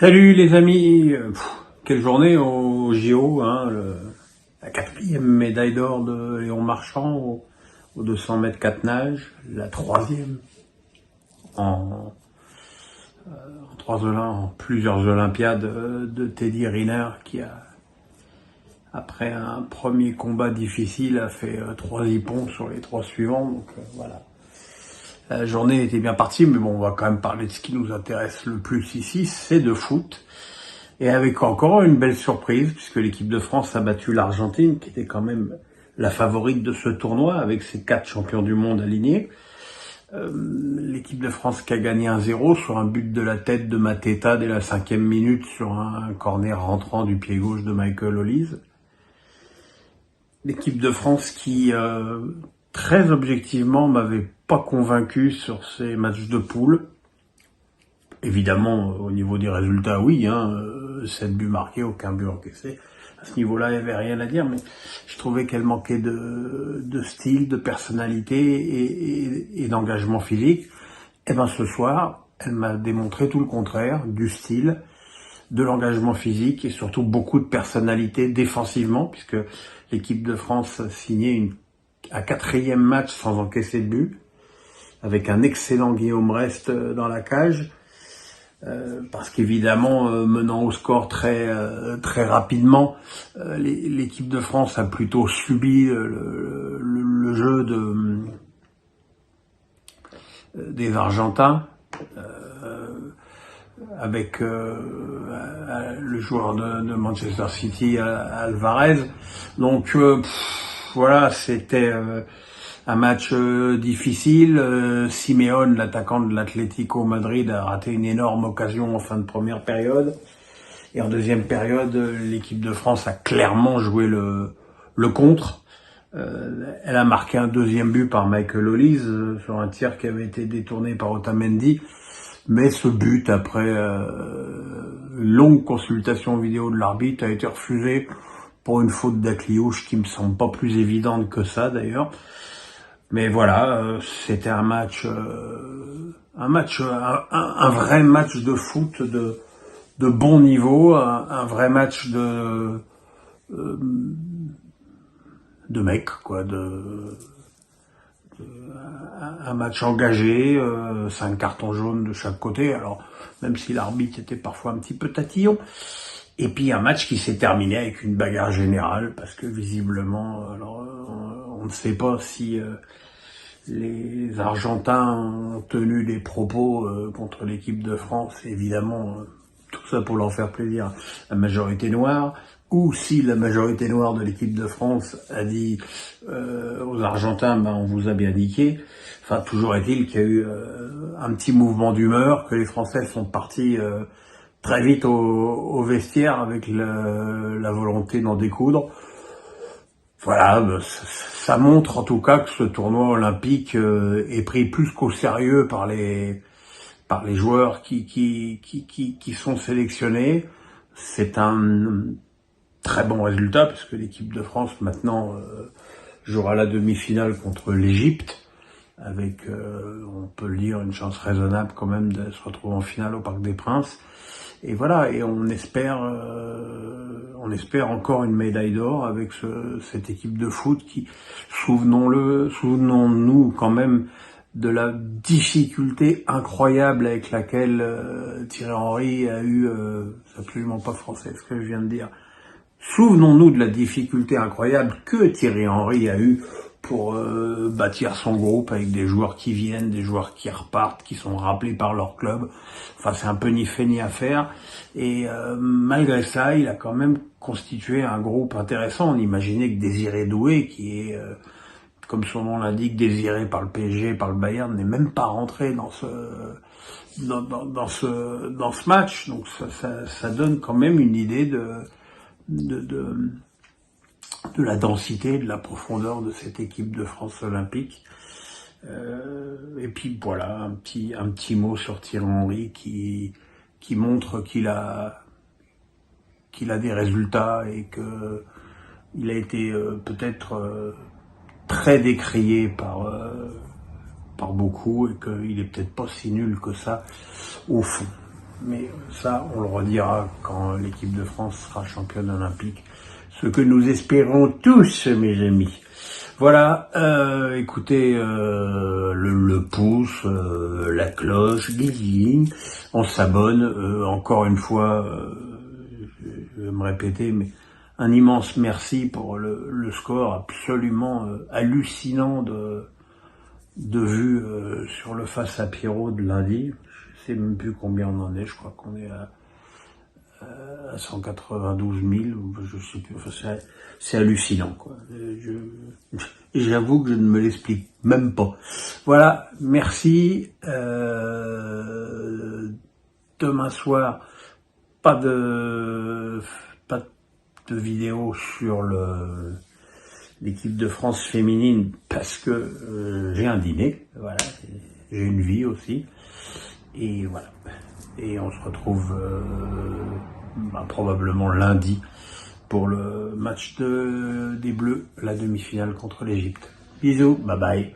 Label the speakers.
Speaker 1: Salut les amis, quelle journée au JO, hein, la quatrième médaille d'or de Léon Marchand au 200 mètres 4 nages, la troisième en, en plusieurs Olympiades de Teddy Riner qui a, après un premier combat difficile, a fait 3 hippons sur les 3 suivants, donc voilà. La journée était bien partie, mais bon, on va quand même parler de ce qui nous intéresse le plus ici, c'est de foot. Et avec encore une belle surprise, puisque l'équipe de France a battu l'Argentine, qui était quand même la favorite de ce tournoi, avec ses 4 champions du monde alignés. L'équipe de France qui a gagné 1-0 sur un but de la tête de Mateta dès la 5e minute sur un corner rentrant du pied gauche de Michael Olise. L'équipe de France qui, très objectivement, m'avait pas convaincu sur ces matchs de poule. Évidemment, au niveau des résultats, oui, 7 buts marqués, aucun but encaissé. À ce niveau-là, il n'y avait rien à dire, mais je trouvais qu'elle manquait de style, de personnalité et d'engagement physique. Et ben ce soir, elle m'a démontré tout le contraire, du style, de l'engagement physique et surtout beaucoup de personnalité défensivement, puisque l'équipe de France signait un 4e match sans encaisser de but, avec un excellent Guillaume Rest dans la cage. Parce qu'évidemment, menant au score très rapidement, l'équipe de France a plutôt subi le jeu des Argentins, avec le joueur de Manchester City, Alvarez. Donc voilà, c'était un match difficile. Simeone, l'attaquant de l'Atlético Madrid, a raté une énorme occasion en fin de première période. Et en deuxième période, l'équipe de France a clairement joué le contre. Elle a marqué un 2e but par Michael Olise sur un tir qui avait été détourné par Otamendi. Mais ce but, après une longue consultation vidéo de l'arbitre, a été refusé pour une faute d'Akliouche qui me semble pas plus évidente que ça d'ailleurs. Mais voilà, c'était un vrai match de foot de bon niveau, un vrai match de mec, quoi, un match engagé, 5 cartons jaunes de chaque côté. Alors, même si l'arbitre était parfois un petit peu tatillon. Et puis un match qui s'est terminé avec une bagarre générale, parce que visiblement, alors, on ne sait pas si les Argentins ont tenu des propos contre l'équipe de France, évidemment, tout ça pour leur faire plaisir à la majorité noire, ou si la majorité noire de l'équipe de France a dit aux Argentins, on vous a bien niqué. Enfin, toujours est-il qu'il y a eu un petit mouvement d'humeur, que les Français sont partis très vite au vestiaire avec la volonté d'en découdre. Voilà, ça montre en tout cas que ce tournoi olympique est pris plus qu'au sérieux par les joueurs qui sont sélectionnés. C'est un très bon résultat puisque l'équipe de France maintenant jouera la demi-finale contre l'Égypte avec, on peut le dire, une chance raisonnable quand même de se retrouver en finale au Parc des Princes. Et voilà, et on espère encore une médaille d'or avec cette équipe de foot qui, souvenons-nous quand même de la difficulté incroyable avec laquelle Thierry Henry a eu, c'est absolument pas français ce que je viens de dire. Souvenons-nous de la difficulté incroyable que Thierry Henry a eu pour bâtir son groupe avec des joueurs qui viennent, des joueurs qui repartent, qui sont rappelés par leur club. Enfin, c'est un peu ni fait ni à faire. Et malgré ça, il a quand même constitué un groupe intéressant. On imaginait que Désiré Doué, qui est, comme son nom l'indique, désiré par le PSG, par le Bayern, n'est même pas rentré dans ce match. Donc ça donne quand même une idée de la densité, de la profondeur de cette équipe de France olympique. Et puis voilà, un petit mot sur Thierry Henry qui montre qu'il a des résultats et que il a été peut-être très décrié par beaucoup et qu'il est peut-être pas si nul que ça au fond. Mais ça, on le redira quand l'équipe de France sera championne olympique. Ce que nous espérons tous, mes amis. Voilà, écoutez, le pouce, la cloche, guillotine, on s'abonne. Encore une fois, je vais me répéter, mais un immense merci pour le score absolument hallucinant de vues sur le face à Pierrot de lundi. Je sais même plus combien on en est, je crois qu'on est à 192 000, je sais plus, enfin, c'est hallucinant, quoi. J'avoue que je ne me l'explique même pas. Voilà, merci. Demain soir, pas de vidéo sur l'équipe de France féminine parce que j'ai un dîner, voilà, j'ai une vie aussi, et voilà. Et on se retrouve probablement lundi pour le match des Bleus, la demi-finale contre l'Égypte. Bisous, bye bye.